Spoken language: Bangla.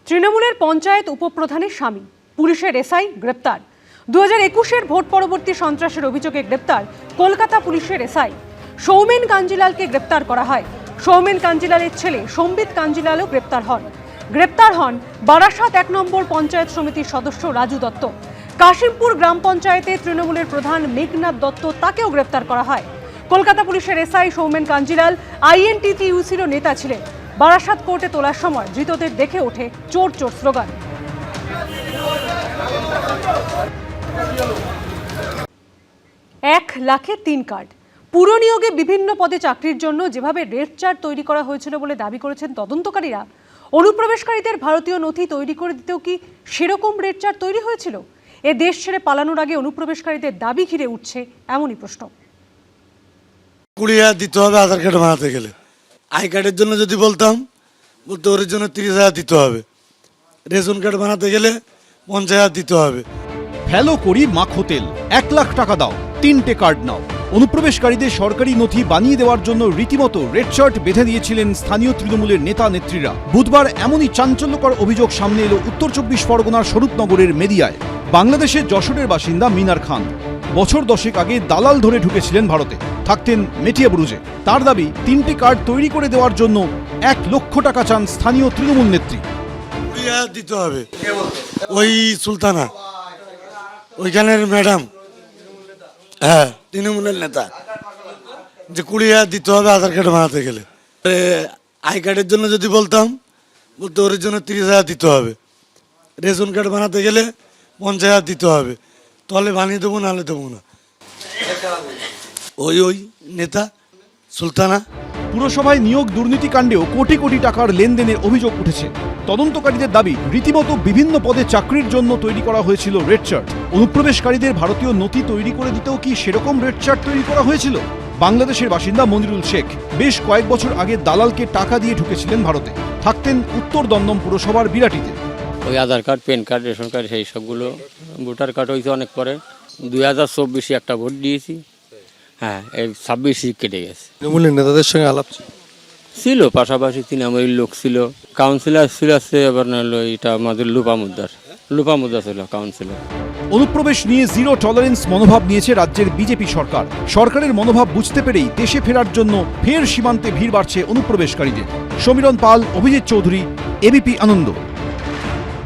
তৃণমূলের পঞ্চায়েত উপপ্রধানের স্বামী পুলিশের এসআই গ্রেপ্তার। 2021-এর ভোট পরবর্তী সন্ত্রাসের অভিযোগে গ্রেপ্তার কলকাতা পুলিশের এসআই সৌমেন কাঞ্জিলালকে গ্রেপ্তার করা হয়। সৌমেন কাঞ্জিলালের ছেলে সম্বিত কাঞ্জিলালও গ্রেপ্তার হন বারাসাত 1 নম্বর পঞ্চায়েত সমিতির সদস্য রাজু দত্ত। কাশিমপুর গ্রাম পঞ্চায়েতে তৃণমূলের প্রধান মেঘনাথ দত্ত, তাকেও গ্রেপ্তার করা হয়। কলকাতা পুলিশের এসআই সৌমেন কাঞ্জিলাল আইএনটিটিইউসির নেতা ছিলেন। বারাসাত কোর্টে তোলার সময় ধৃতদের দেখে ওঠে চোর চোর স্লোগান। লাখে 3 কার্ড পুরো নিয়োগে বিভিন্ন পদে চাকরির জন্য যেভাবে রেড চার্ট তৈরি করা হয়েছিল বলে দাবি করেছেন তদন্তকারীরা, অনুপ্রবেশকারীদের ভারতীয় নথি তৈরি করে দিতেও কি সেরকম রেড চার্ট তৈরি হয়েছিল? এ দেশ ছেড়ে পালানোর আগে অনুপ্রবেশকারীদের দাবি ঘিরে উঠছে এমনই প্রশ্ন। 20,000 দিতে হবে আধার কার্ড বানাতে গেলে। আই কার্ডের জন্য যদি বলতাম, বলতে ওর জন্য 30,000 দিতে হবে। রেশন কার্ড বানাতে গেলে 50,000 দিতে হবে। ফেলো করি মাখো তেল, 1 লাখ টাকা দাও, 3টে কার্ড নাও। অনুপ্রবেশকারীদের সরকারি নথি বানিয়ে দেওয়ার জন্য রীতিমতো রেড চার্ট বেঁধে দিয়েছিলেন স্থানীয় তৃণমূলের নেতা নেত্রীরা। বুধবার এমনই চাঞ্চল্যকর অভিযোগ সামনে এলো উত্তর 24 পরগনার স্বরূপনগরের মেদিয়ায়। বাংলাদেশের যশোরের বাসিন্দা মিনার খান বছর 10 আগে দালাল ধরে ঢুকেছিলেন ভারতে, থাকতেন মেটিয়াবুরুজে। তার দাবি 3টে কার্ড তৈরি করে দেওয়ার জন্য 1 লক্ষ টাকা চান স্থানীয় তৃণমূল নেত্রী। 20,000 দিতে হবে। ওই সুলতানা, ওইখানের ম্যাডাম, হ্যাঁ তৃণমূলের নেতা, যে 20,000 দিতে হবে আধার কার্ড বানাতে গেলে। আই কার্ডের জন্য যদি বলতাম, বলতে ওর জন্য 30,000 দিতে হবে। রেশন কার্ড বানাতে গেলে 50,000 দিতে হবে। তাহলে বানিয়ে দেবো, নাহলে দেবো না। ওই নেতা সুলতানা। পুরসভায় নিয়োগ দুর্নীতিকাণ্ডেও কোটি কোটি টাকার লেনদেনের অভিযোগ উঠেছে। তদন্তকারীদের দাবি রীতিমতো বিভিন্ন পদে চাকরির জন্য তৈরি করা হয়েছিল রেড চার্ট। অনুপ্রবেশকারীদের ভারতীয় নথি তৈরি করে দিতেও কি সেরকম রেড চার্ট তৈরি করা হয়েছিল? বাংলাদেশের বাসিন্দা মনিরুল শেখ বেশ কয়েক বছর আগে দালালকে টাকা দিয়ে ঢুকেছিলেন ভারতে, থাকতেন উত্তর দমদম পুরসভার বিরাটিতে। ওই Aadhaar card, PAN card, ration card, সেই সবগুলো। ভোটার কার্ড হয়েছে অনেক পরে। 2024 একটা ভোট দিয়েছি, হ্যাঁ এই 26 কেটে গেছে। তৃণমূলের নেতাদের সঙ্গে আলাপ ছিল, পাশাপাশি তৃণমূলের লোক ছিল, কাউন্সিলর ছিল, এবার নাহলো এটা আমাদের লোপামুদ্দার ছিল কাউন্সিলর। অনুপ্রবেশ নিয়ে জিরো টলারেন্স মনোভাব নিয়েছে রাজ্যের বিজেপি সরকার। সরকারের মনোভাব বুঝতে পেরেই দেশে ফেরার জন্য ফের সীমান্তে ভিড় বাড়ছে অনুপ্রবেশকারীদের। সমীরণ পাল, অভিজিৎ চৌধুরী, এবিপি আনন্দ।